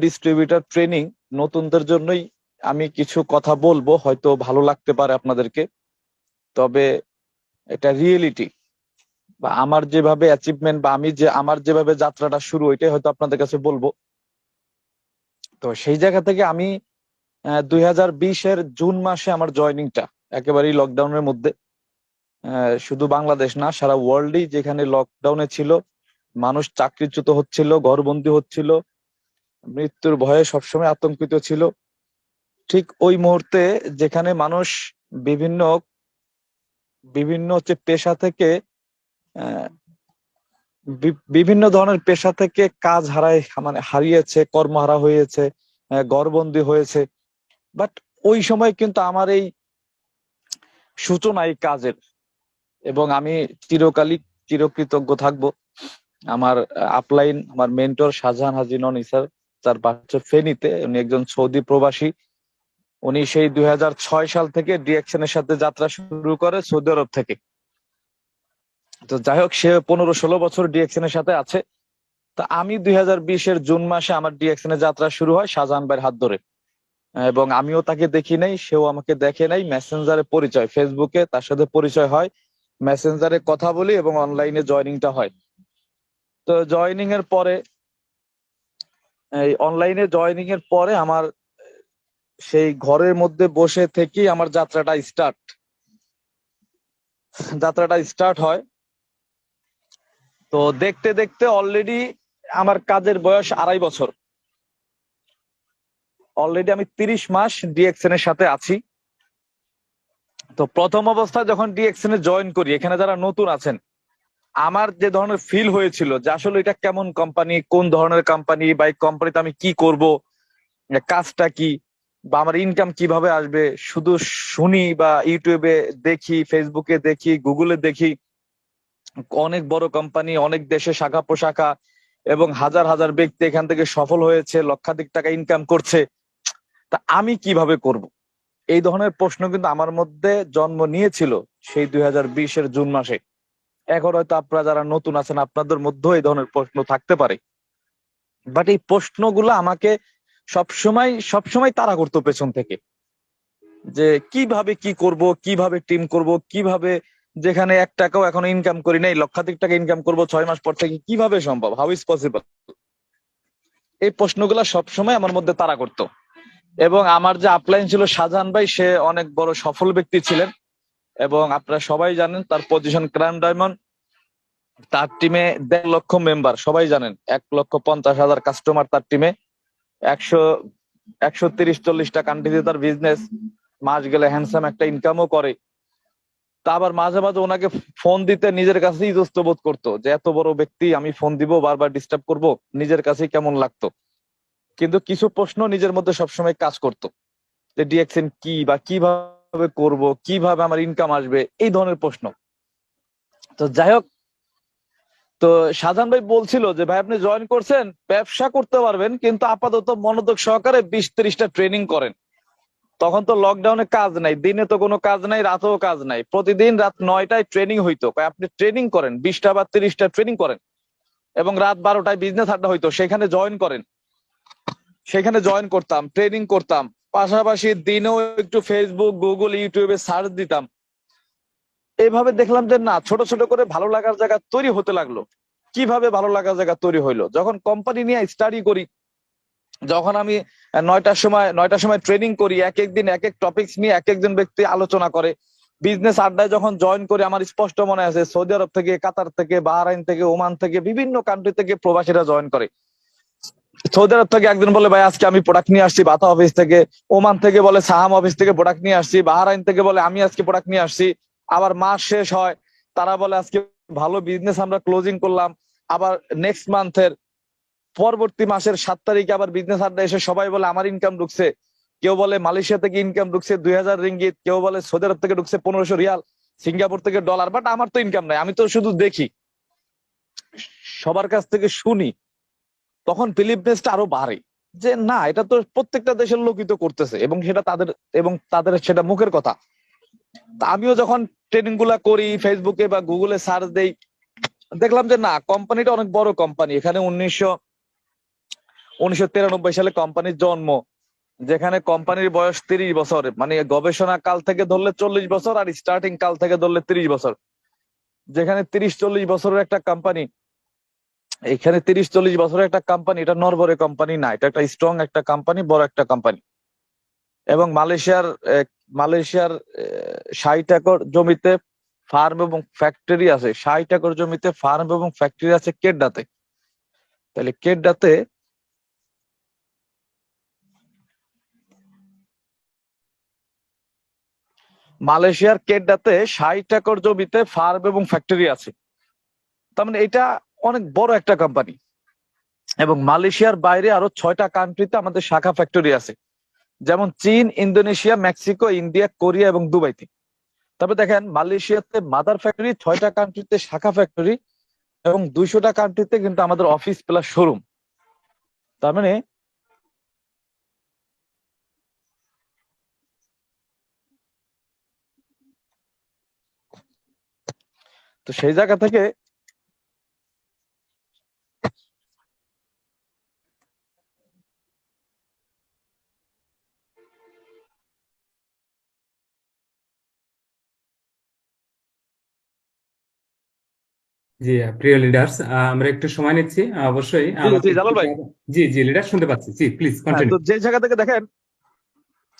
Distributor training নতুনদের জন্যই আমি কিছু কথা বলবো, হয়তো ভালো লাগতে পারে আপনাদেরকে। তবে এটা রিয়েলিটি বা আমার যেভাবে অ্যাচিভমেন্ট বা আমার যেভাবে যাত্রাটা শুরু, ওইটাই হয়তো আপনাদের কাছে বলবো। তো সেই জায়গা থেকে আমি 2020-এর জুন মাসে আমার জয়নিংটা, একেবারেই লকডাউনের মধ্যে, শুধু বাংলাদেশ না সারা ওয়ার্ল্ডই যেখানে লকডাউনে ছিল, মানুষ চাকরিচ্যুত হচ্ছিল, ঘরবন্দি হচ্ছিল, মৃত্যুর ভয়ে সবসময় আতঙ্কিত ছিল, ঠিক ওই মুহূর্তে যেখানে মানুষ বিভিন্ন বিভিন্ন হচ্ছে পেশা থেকে আহ, বিভিন্ন ধরনের পেশা থেকে কাজ হারিয়েছে, কর্মহারা হয়েছে, ঘরবন্দি হয়েছে। বাট ওই সময় কিন্তু আমার এই সূচনা এই কাজের, এবং আমি চিরকালই চিরকৃতজ্ঞ থাকব আমার আপলাইন, আমার মেন্টর শাহজাহান হাজী ননি স্যার। তার বাচ্চা ফেনীতে, উনি একজন সৌদি প্রবাসী। উনি সেই 2006 সাল থেকে ডিএকশন এর সাথে যাত্রা শুরু করে সৌদি আরব থেকে। তো যাই হোক, সে 15-16 বছর ডিএকশন এর সাথে আছে। তো আমি 2020-এর জুন মাসে আমার ডিএকশন এর যাত্রা শুরু হয় শাহজাহান ভাইয়ের হাত ধরে, এবং আমিও তাকে দেখি নাই, সেও আমাকে দেখে নাই। মেসেঞ্জারে পরিচয়, ফেসবুকে তার সাথে পরিচয় হয়, মেসেঞ্জারে কথা বলি এবং অনলাইনে জয়নিংটা হয়। তো জয়নিং এর পরে, এই অনলাইনে জয়নিং এর পরে আমার সেই ঘরের মধ্যে বসে থেকেই আমার যাত্রাটা স্টার্ট হয়। তো দেখতে দেখতে অলরেডি আমার কাজের বয়স 2.5 বছর। অলরেডি আমি 30 মাস ডিএক্সএন এর সাথে আছি। তো প্রথম অবস্থায় যখন ডিএক্সএন এ জয়েন করি, এখানে যারা নতুন আছেন, আমার যে ধরনের ফিল হয়েছিল যে আসলে এটা কেমন কোম্পানি, কোন ধরনের কোম্পানি, বা এই কোম্পানিতে আমি কি করব, কাজটা কি, বা আমার ইনকাম কিভাবে আসবে, শুধু শুনি বা ইউটিউবে দেখি, ফেসবুকে দেখি, গুগলে দেখি, অনেক বড় কোম্পানি, অনেক দেশে শাখা প্রশাখা, এবং হাজার হাজার ব্যক্তি এখান থেকে সফল হয়েছে, লক্ষাধিক টাকা ইনকাম করছে। তা আমি কিভাবে করব? এই ধরনের প্রশ্ন কিন্তু আমার মধ্যে জন্ম নিয়েছিল সেই 2020-এর জুন মাসে। এখন হয়তো আপনারা যারা নতুন আছেন, আপনাদের মধ্যেও এই ধরনের প্রশ্ন থাকতে পারে। বাট এই প্রশ্নগুলো আমাকে সবসময় সবসময় তাড়া করতো পেছন থেকে, যে কিভাবে কি করব, কিভাবে টিম করব, কিভাবে, যেখানে 1 টাকাও এখনো ইনকাম করি নাই, লক্ষাধিক টাকা ইনকাম করব 6 মাস পর থেকে, কিভাবে সম্ভব, হাউ ইজ পসিবল? এই প্রশ্নগুলো সবসময় আমার মধ্যে তাড়া করতো। এবং আমার যে আপলাইন ছিল শাহজাহান ভাই, সে অনেক বড় সফল ব্যক্তি ছিলেন, এবং আপনারা সবাই জানেন তার পজিশন ক্রাইম ডায়মন্ড। তার টিমে 1.5 লক্ষ মেম্বার, সবাই জানেন, 1,50,000 কাস্টমার তার টিমে, 130-140টা কান্ট্রিতে তার বিজনেস, মাস গেলে হ্যান্ডসাম একটা ইনকামও করে। তা আবার মাঝে মাঝে ওনাকে ফোন দিতে নিজের কাছেই ইতস্ত বোধ করতো, যে এত বড় ব্যক্তি আমি ফোন দিব, বারবার ডিস্টার্ব করব, নিজের কাছেই কেমন লাগতো। কিন্তু কিছু প্রশ্ন নিজের মধ্যে সবসময় কাজ করতো, যে ডিএক্সএন কি, বা কিভাবে করব, কিভাবে আমার ইনকাম আসবে, এই ধরনের প্রশ্ন। তো যাই হোক, তো শাহজাহান ভাই বলছিল যে ভাই আপনি জয়েন করছেন, ব্যবসা করতে পারবেন, কিন্তু আপাতত মনোযোগ সহকারে 20-30টা ট্রেনিং করেন। তখন তো লকডাউনে কাজ নাই, দিনে তো কোনো কাজ নাই, রাতেও কাজ নাই, প্রতিদিন রাত 9টায় ট্রেনিং হইতো। আপনি ট্রেনিং করেন, 20টা বা 30টা ট্রেনিং করেন, এবং রাত 12টায় বিজনেস আড্ডা হইতো, সেখানে জয়েন করেন। সেখানে জয়েন করতাম, ট্রেনিং করতাম, পাশাপাশি দিনেও একটু ফেসবুক, গুগল, ইউটিউবে সার্চ দিতাম। এইভাবে দেখলাম যে না, ছোট ছোট করে ভালো লাগার জায়গা তৈরি হতে লাগলো। কিভাবে ভালো লাগার জায়গা তৈরি হইলো? যখন কোম্পানি নিয়ে স্টাডি করি, যখন আমি 9টার সময় ট্রেনিং করি, এক এক দিন এক এক টপিকস নিয়ে এক একজন ব্যক্তি আলোচনা করে, বিজনেস আড্ডায় যখন জয়েন করি, আমার স্পষ্ট মনে আছে সৌদি আরব থেকে, কাতার থেকে, বাহরাইন থেকে, ওমান থেকে, বিভিন্ন কান্ট্রি থেকে প্রবাসীরা জয়েন করে। সৌদি আরব থেকে একজন বলে ভাই আজকে আমি প্রোডাক্ট নিয়ে আসছি বাতা অফিস থেকে, ওমান থেকে বলে সাহাম অফিস থেকে প্রোডাক্ট নিয়ে আসছি, বাহরাইন থেকে বলে আমি আজকে প্রোডাক্ট নিয়ে আসছি। আবার মাস শেষ হয়, তারা বলে আজকে ভালো বিজনেস আমরা ক্লোজিং করলাম। আবার নেক্সট মান্থের পরবর্তী মাসের 7 তারিখে আবার বিজনেস আড্ডা এসে সবাই বলে আমার ইনকাম ঢুকছে। কেউ বলে মালয়েশিয়া থেকে ইনকাম ঢুকছে 2000 রিঙ্গিত, কেউ বলে সৌদি আরব থেকে ঢুকছে 1500 রিয়াল, সিঙ্গাপুর থেকে ডলার। বাট আমার তো ইনকাম নাই, আমি তো শুধু দেখি, সবার কাছ থেকে শুনি। তখন বিলিভনেসটা আরো বাড়ে, যে না, এটা তো প্রত্যেকটা দেশের লোকই তো করতেছে, এবং তাদের সেটা মুখের কথা। তা আমিও যখন ট্রেনিং গুলা করি, ফেসবুকে বা গুগলে সার্চ দেই, দেখলাম যে না, কোম্পানিটা অনেক বড় কোম্পানি। এখানে 1993 সালে কোম্পানির জন্ম, যেখানে কোম্পানির বয়স 30 বছর, মানে গবেষণা কাল থেকে ধরলে 40 বছর আর স্টার্টিং কাল থেকে ধরলে 30 বছর, যেখানে 30-40 বছরের একটা কোম্পানি, এখানে 30-40 বছরের একটা কোম্পানি, এটা নরবরে কোম্পানি না, এটা একটা স্ট্রং একটা কোম্পানি, বড় একটা কোম্পানি। এবং মালয়েশিয়ার 60 একর জমিতে ফার্ম এবং ফ্যাক্টরি আছে, 60 একর জমিতে ফার্ম এবং ফ্যাক্টরি আছে কেডাতে। তাহলে কেডাতে মালয়েশিয়ার কেডাতে 60 একর জমিতে ফার্ম এবং ফ্যাক্টরি আছে, তার মানে এটা অনেক বড় একটা কোম্পানি। এবং মালয়েশিয়ার বাইরে আরো 6টা কান্ট্রিতে আমাদের শাখা ফ্যাক্টরি আছে, যেমন চীন, ইন্দোনেশিয়া, মেক্সিকো, ইন্ডিয়া, কোরিয়া এবং দুবাইতে। তবে দেখেন মালয়েশিয়াতে মাদার ফ্যাক্টরি, 6টা কান্ট্রিতে শাখা ফ্যাক্টরি এবং 200টা কান্ট্রিতে কিন্তু আমাদের অফিস প্লাস শোরুম। তার মানে তো সেই জায়গা থেকে জি প্রিয় লিডার্স, আমরা একটু সময় নিচ্ছি অবশ্যই আমাদের জালাল ভাই, জি জি লিডার শুনতে পাচ্ছি, জি প্লিজ তো কন্টিনিউ। যে জায়গা থেকে দেখেন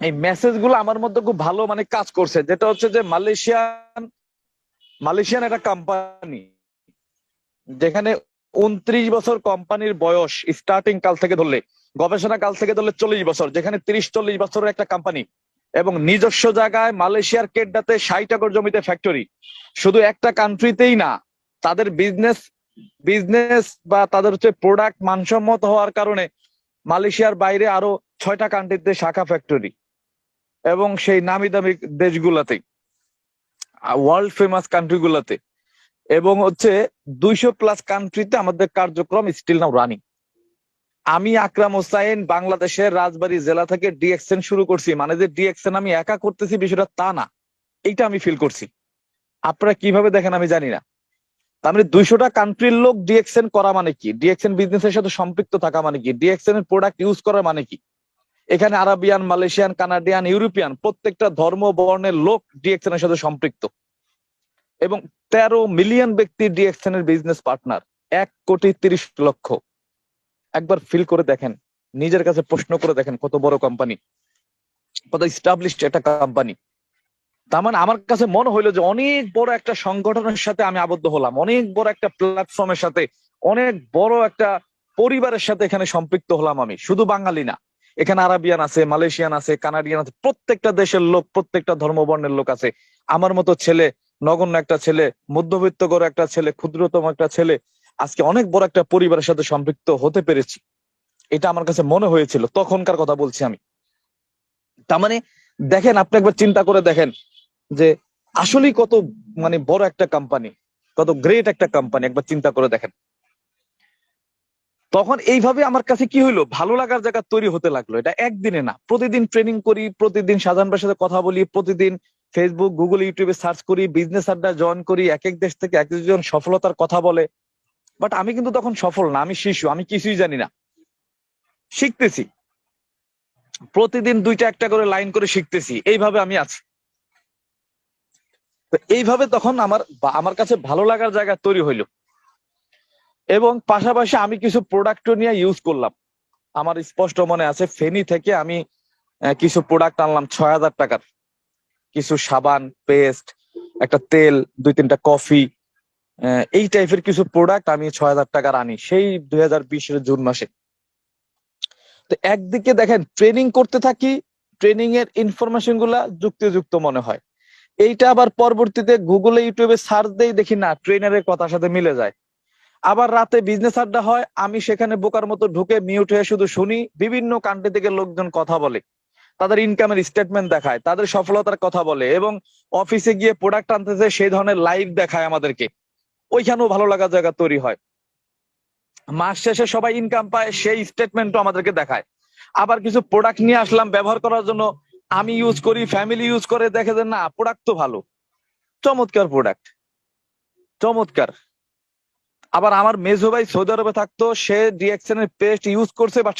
এই মেসেজ গুলো আমার মধ্যে খুব ভালো মানে কাজ করছে, যেটা হচ্ছে যে মালয়েশিয়ান একটা কোম্পানি, যেখানে 29 বছর কোম্পানির বয়স স্টার্টিং কাল থেকে ধরলে, গবেষণা কাল থেকে ধরলে 40 বছর, যেখানে 30-40 বছরের একটা কোম্পানি এবং নিজস্ব জায়গায় মালয়েশিয়ার কেডাতে 60 একর জমিতে ফ্যাক্টরি। শুধু একটা কান্ট্রিতেই না, তাদের বিজনেস বা তাদের হচ্ছে প্রোডাক্ট মানসম্মত হওয়ার কারণে মালয়েশিয়ার বাইরে আরো 6টা কান্ট্রিতে শাখা ফ্যাক্টরি, এবং সেই নামি দামি দেশগুলাতে, ওয়ার্ল্ড ফেমাস কান্ট্রি গুলাতে, এবং হচ্ছে 200+ কান্ট্রিতে আমাদের কার্যক্রম স্টিল নাও রানিং। আমি আকরাম হোসাইন বাংলাদেশের রাজবাড়ী জেলা থেকে ডিএক্সএন শুরু করছি, মানে যে ডিএক্সএন আমি একা করতেছি বিষয়টা তা না, এইটা আমি ফিল করছি। আপনারা কিভাবে দেখেন আমি জানি না। তার মানে 200টা কান্ট্রির লোক ডিএক্সএন করা মানে কি, ডিএক্সএন বিজনেসের সাথে সম্পৃক্ত থাকা মানে কি, ডিএক্সএন এর প্রোডাক্ট ইউজ করা মানে কি। এখানে আরাবিয়ান, মালয়েশিয়ান, কানাডিয়ান, ইউরোপিয়ান প্রত্যেকটা ধর্ম বর্ণের লোক ডিএক্সএন এর সাথে সম্পৃক্ত, এবং 13 মিলিয়ন ব্যক্তি ডিএক্সএন এর বিজনেস পার্টনার, 1,30,00,000। একবার ফিল করে দেখেন, নিজের কাছে প্রশ্ন করে দেখেন কত বড় কোম্পানি, কত স্টাবলিশড একটা কোম্পানি। তার মানে আমার কাছে মনে হইলো যে অনেক বড় একটা সংগঠনের সাথে আমি আবদ্ধ হলাম, অনেক বড় একটা প্ল্যাটফর্মের সাথে, অনেক বড় একটা পরিবারের সাথে এখানে সম্পৃক্ত হলাম। আমি শুধু বাঙালি না, এখানে আরাবিয়ান আছে, মালয়েশিয়ান আছে, কানাডিয়ান আছে, প্রত্যেকটা দেশের লোক, প্রত্যেকটা ধর্মবর্ণের লোক আছে। আমার মতো ছেলে, নগণ্য একটা ছেলে, মধ্যবিত্ত করে একটা ছেলে, ক্ষুদ্রতম একটা ছেলে, আজকে অনেক বড় একটা পরিবারের সাথে সম্পৃক্ত হতে পেরেছি। এটা আমার কাছে মনে হয়েছিল, তখনকার কথা বলছি আমি। তার মানে দেখেন, আপনি একবার চিন্তা করে দেখেন যে আসলেই কত মানে বড় একটা কোম্পানি, কত গ্রেট একটা কোম্পানি, একবার চিন্তা করে দেখেন। তখন এইভাবে আমার কাছে কি হইলো, ভালো লাগার জায়গা তৈরি হতে লাগলো। এটা একদিনে না, প্রতিদিন ট্রেনিং করি, প্রতিদিন সাধারণ ভাইয়ের সাথে কথা বলি, প্রতিদিন ফেসবুক, গুগল, ইউটিউবে সার্চ করি, বিজনেস আড্ডা জয়েন করি, এক এক দেশ থেকে এক একজন সফলতার কথা বলে। বাট আমি কিন্তু তখন সফল না, আমি শিশু, আমি কিছুই জানি না, শিখতেছি। প্রতিদিন 2টা 1টা করে লাইন করে শিখতেছি, এইভাবে আমি আছি। তো এইভাবে তখন আমার কাছে ভালো লাগার জায়গা তৈরি হইলো। এবং পাশাপাশি আমি কিছু প্রোডাক্ট নিয়ে ইউজ করলাম। আমার স্পষ্ট মনে আছে, ফেনী থেকে আমি কিছু প্রোডাক্ট আনলাম 6,000 টাকার, কিছু সাবান, পেস্ট, একটা তেল, 2-3টা কফি, এই টাইপের কিছু প্রোডাক্ট আমি 6,000 টাকার আনি সেই 2020 জুন মাসে। তো একদিকে দেখেন ট্রেনিং করতে থাকি, ট্রেনিং এর ইনফরমেশন গুলা যুক্তিযুক্ত মনে হয়, এইটা আবার পরবর্তীতে গুগলে, ইউটিউবে সার্চ দেই, দেখি না ট্রেনারের কথার সাথে মিলে যায়। আবার রাতে বিজনেস আড্ডা হয়, আমি সেখানে বোকার মতো ঢুকে মিউট হয়ে শুধু শুনি, বিভিন্ন কান্ট্রি থেকে লোকজন কথা বলে, তাদের ইনকামের স্টেটমেন্ট দেখায়, তাদের সফলতার কথা বলে, এবং অফিসে গিয়ে প্রোডাক্ট আনতেছে সেই ধরনের লাইভ দেখায় আমাদেরকে। ওইখানেও ভালো লাগার জায়গা তৈরি হয়। মাস শেষে সবাই ইনকাম পায়, সেই স্টেটমেন্টও আমাদেরকে দেখায়। আবার কিছু প্রোডাক্ট নিয়ে আসলাম ব্যবহার করার জন্য, আমি ইউজ করি, ফ্যামিলি ইউজ করে, দেখে যে না প্রোডাক্ট তো ভালো, চমৎকার প্রোডাক্ট, চমৎকার। আবার আমার মেজো ভাই সৌদি আরবে থাকতো, সে ডিএক্সএন এর পেস্ট ইউজ করছে, বাট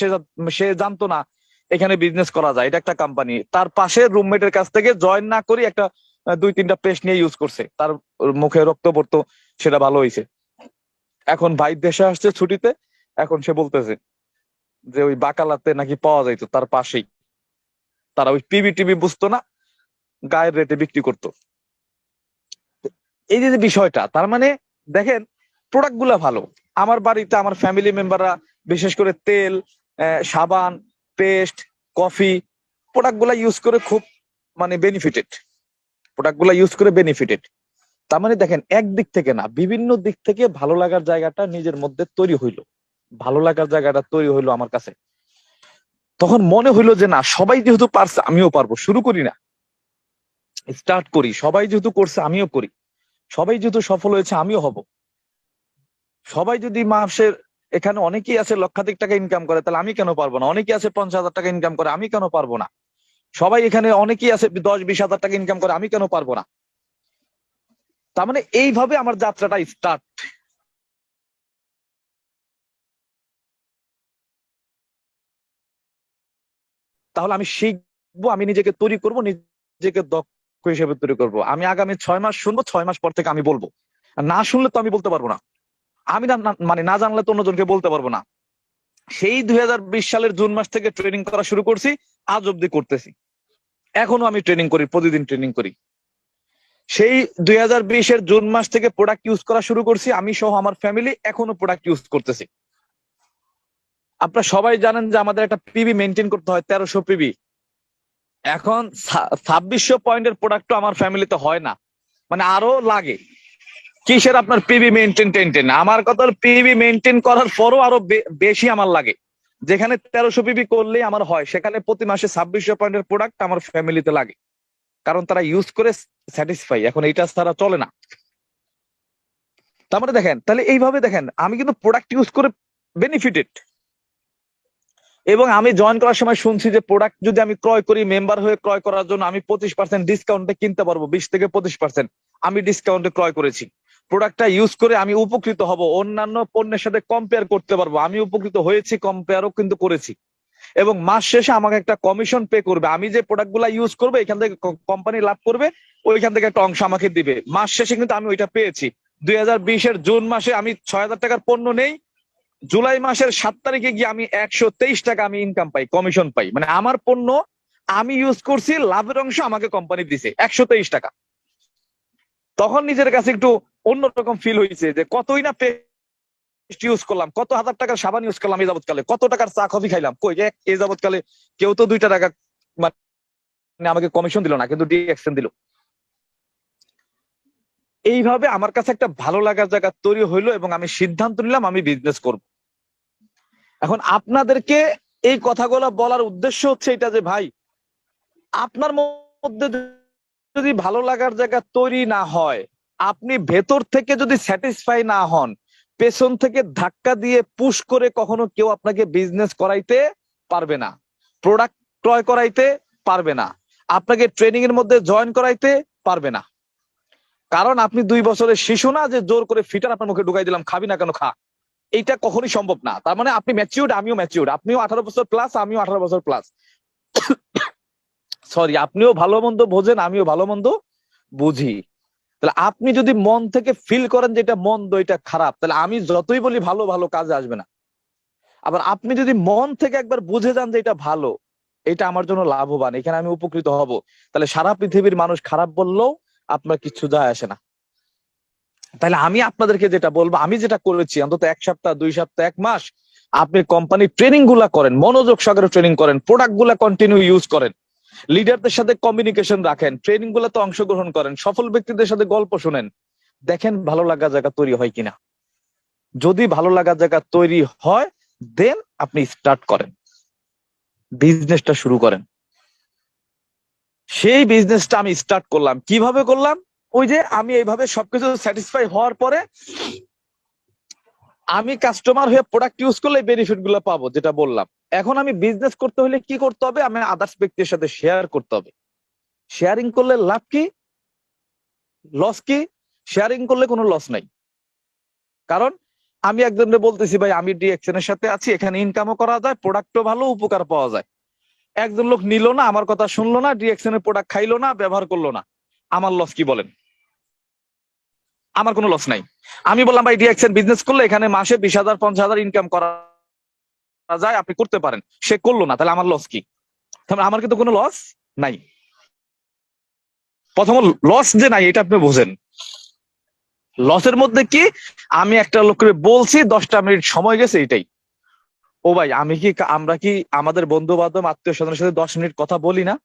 সে জানতো না এখানে বিজনেস করা যায়, এটা একটা কোম্পানি। তার পাশে রুমমেটের কাছ থেকে জয়েন না করি একটা 2-3টা পেস্ট নিয়ে ইউজ করছে, তার মুখে রক্ত পড়তো, সেটা ভালো হয়েছে। এখন ভাই দেশে আসছে ছুটিতে, এখন সে বলতেছে যে ওই বাকালাতে নাকি পাওয়া যাইতো তার পাশেই, তারা ওই পিবি টিভি বুঝতো না, গায়ের রেটে বিক্রি করতো। এই যে বিষয়টা, তার মানে দেখেন প্রোডাক্ট গুলা ভালো। আমার বাড়িতে আমার ফ্যামিলি মেম্বাররা বিশেষ করে তেল, সাবান, পেস্ট, কফি প্রোডাক্ট গুলা ইউজ করে খুব মানে বেনিফিটেড, প্রোডাক্ট গুলা ইউজ করে বেনিফিটেড। তার মানে দেখেন একদিক থেকে না, বিভিন্ন দিক থেকে ভালো লাগার জায়গাটা নিজের মধ্যে তৈরি হইলো, ভালো লাগার জায়গাটা তৈরি হইলো আমার কাছে। তখন মনে হইলো যে না, সবাই যেহেতু পারছে আমিও পারবো, শুরু করি না, স্টার্ট করি। সবাই যেহেতু করছে আমিও করি, সবাই যেহেতু সফল হয়েছে আমিও হব। সবাই যদি মাসের, এখানে অনেকেই আছে লক্ষাধিক টাকা ইনকাম করে, তাহলে আমি কেন পারবো না? অনেকেই আছে 50,000 টাকা ইনকাম করে, আমি কেন পারবো না? সবাই এখানে অনেকেই আছে 10-20 হাজার টাকা ইনকাম করে, আমি কেন পারবো না? তার মানে এইভাবে আমার যাত্রাটা স্টার্ট। তাহলে আমি শিখবো, আমি নিজেকে তৈরি করব, নিজেকে দক্ষ হিসেবে তৈরি করব। আমি আগামী 6 মাস শুনবো, 6 মাস পর থেকে আমি বলবো। আর না শুনলে তো আমি বলতে পারবো না। আমি মানে না জানলে তো অন্যজনকে বলতে পারবো না। সেই 2020 সালের জুন মাস থেকে ট্রেনিং করা শুরু করছি, আজ অব্দি করতেছি। এখনো আমি ট্রেনিং করি, প্রতিদিন ট্রেনিং করি। সেই 2020-এর জুন মাস থেকে প্রোডাক্ট ইউজ করা শুরু করছি, আমি সহ আমার ফ্যামিলি এখনো প্রোডাক্ট ইউজ করতেছি। আপনারা সবাই জানেন যে আমাদের একটা পিবি মেনটেন করতে হয়, 1300 পিবি। এখন 2600 পয়েন্টের প্রোডাক্ট আমার ফ্যামিলিতে হয় না, মানে আরো লাগে। কিসের আপনার পিবি মেনটেন আমার কথা, পিবি মেনটেন করার পরও আরো বেশি আমার লাগে। যেখানে 1300 পিবি করলেই আমার হয়, সেখানে প্রতি মাসে 2600 পয়েন্টের প্রোডাক্ট আমার ফ্যামিলিতে লাগে, কারণ তারা ইউজ করে স্যাটিসফাই। এখন এইটা তারা চলে না। তার মানে দেখেন, তাহলে এইভাবে দেখেন আমি কিন্তু প্রোডাক্ট ইউজ করে বেনিফিটেড। এবং আমি জয়েন করার সময় শুনছি যে প্রোডাক্ট যদি আমি ক্রয় করি, মেম্বার হয়ে ক্রয় করার জন্য আমি 25% ডিসকাউন্টে কিনতে পারবো, 20 থেকে 25%। আমি ডিসকাউন্টে ক্রয় করেছি, প্রোডাক্টটা ইউজ করে আমি উপকৃত হব, অন্যান্য পণ্যের সাথে কম্পেয়ার করতে পারবো। আমি উপকৃত হয়েছি, কম্পেয়ারও কিন্তু করেছি। এবং মাস শেষে আমাকে একটা কমিশন পে করবে। আমি যে প্রোডাক্ট গুলা ইউজ করবো, এখান থেকে কোম্পানি লাভ করবে, ওইখান থেকে একটা অংশ আমাকে দিবে। মাস শেষে কিন্তু আমি ওইটা পেয়েছি। 2020-এর জুন মাসে আমি 6,000 টাকার পণ্য নেই, জুলাই মাসের 7 তারিখে গিয়ে আমি 123 টাকা আমি ইনকাম পাই, কমিশন পাই। মানে আমার পণ্য আমি ইউজ করছি, লাভের অংশ আমাকে কোম্পানি দিছে 123 টাকা। তখন নিজের কাছে একটু অন্যরকম ফিল হয়েছে যে কতই না পেস্ট ইউজ করলাম, কত হাজার টাকার সাবান ইউজ করলাম এই যাবৎকালে, কত টাকার চা কফি খাইলাম, কই এই যাবৎকালে কেউ তো 2 টাকা মানে আমাকে কমিশন দিল না, কিন্তু ডিএক্সএন দিল। এইভাবে আমার কাছে একটা ভালো লাগার জায়গা তৈরি হইলো এবং আমি সিদ্ধান্ত নিলাম আমি বিজনেস করব। এখন আপনাদেরকে এই কথাগুলো বলার উদ্দেশ্য হচ্ছে এটা যে ভাই, আপনার মধ্যে যদি ভালো লাগার জায়গা তৈরি না হয়, আপনি ভেতর থেকে যদি স্যাটিসফাই না হন, পেছন থেকে ধাক্কা দিয়ে পুশ করে কখনো কেউ আপনাকে বিজনেস করাইতে পারবে না, প্রোডাক্ট ক্রয় করাইতে পারবে না, আপনাকে ট্রেনিং এর মধ্যে জয়েন করাইতে পারবে না। কারণ আপনি 2 বছরের শিশু না যে জোর করে ফিটার আপনার মুখে ঢুকাই দিলাম, খাবি না কেন খা। এইটা কখনোই সম্ভব না। তার মানে আপনি ম্যাচিউরড, আমিও ম্যাচিউরড, আপনিও 18 বছর প্লাস, আমিও 18 বছর প্লাস। সরি, আপনিও ভালো মন্দ বোঝেন, আমিও ভালো মন্দ বুঝি। তাহলে আপনি যদি মন থেকে ফিল করেন যে এটা মন্দ, এটা খারাপ, তাহলে আমি যতই বলি ভালো ভালো কাজে আসবে না। আবার আপনি যদি মন থেকে একবার বুঝে যান যে এটা ভালো, এটা আমার জন্য লাভবান, এখানে আমি উপকৃত হব, তাহলে সারা পৃথিবীর মানুষ খারাপ বললেও আপনার কিছু যায় আসে না। তাহলে আমি আপনাদেরকে যেটা বলবো, আমি যেটা করেছি, অন্তত 1 সপ্তাহ, 2 সপ্তাহ, 1 মাস আপনি কোম্পানি ট্রেনিং গুলা করেন, মনোযোগ সহকারে ট্রেনিং করেন, প্রোডাক্ট গুলা কন্টিনিউ ইউজ করেন, লিডারদের সাথে কমিউনিকেশন রাখেন, ট্রেনিং গুলাতে অংশগ্রহণ করেন, সফল ব্যক্তিদের সাথে গল্প শুনেন, দেখেন ভালো লাগার জায়গা তৈরি হয় কিনা। যদি ভালো লাগার জায়গা তৈরি হয়, দেন আপনি স্টার্ট করেন, বিজনেসটা শুরু করেন। সেই বিজনেসটা আমি স্টার্ট করলাম। কিভাবে করলাম? ওই যে আমি এইভাবে সবকিছু স্যাটিসফাই হওয়ার পরে আমি কাস্টমার হয়ে প্রোডাক্ট ইউজ করলে বেনিফিট গুলো পাবো, যেটা বললাম। এখন আমি বিজনেস করতে হলে কি করতে হবে? আমি আদার্স ব্যক্তির সাথে শেয়ার করতে হবে। শেয়ারিং করলে লাভ কি, লস কি? শেয়ারিং করলে কোনো লস নাই। কারণ আমি একজনকে বলতেছি ভাই আমি ডিএক্সএন এর সাথে আছি, এখানে ইনকামও করা যায়, প্রোডাক্টও ভালো, উপকার পাওয়া যায়। একজন লোক নিল না, আমার কথা শুনলো না, ডিএক্সএন এর প্রোডাক্ট খাইলো না, ব্যবহার করলো না। আমার লস কি বলেন? আমার কোনো লস নাই। আমি বললাম ভাই ডিএক্সএন বিজনেস করলে এখানে মাসে 20,000 50,000 ইনকাম করা যায়, আপনি করতে পারেন। সে করলো না, তাহলে আমার লস কি? তাহলে আমার কিন্তু কোনো লস নাই। প্রথম লস যে নাই এটা আপনি বোঝেন। লসের মধ্যে কি, আমি একটা লোককে বলছি 10টা মিনিট সময় গেছে, এটাই। ও ভাই আমরা কি আমাদের বন্ধু বান্ধব আত্মীয় স্বজনের সাথে 10 মিনিট কথা বলি না?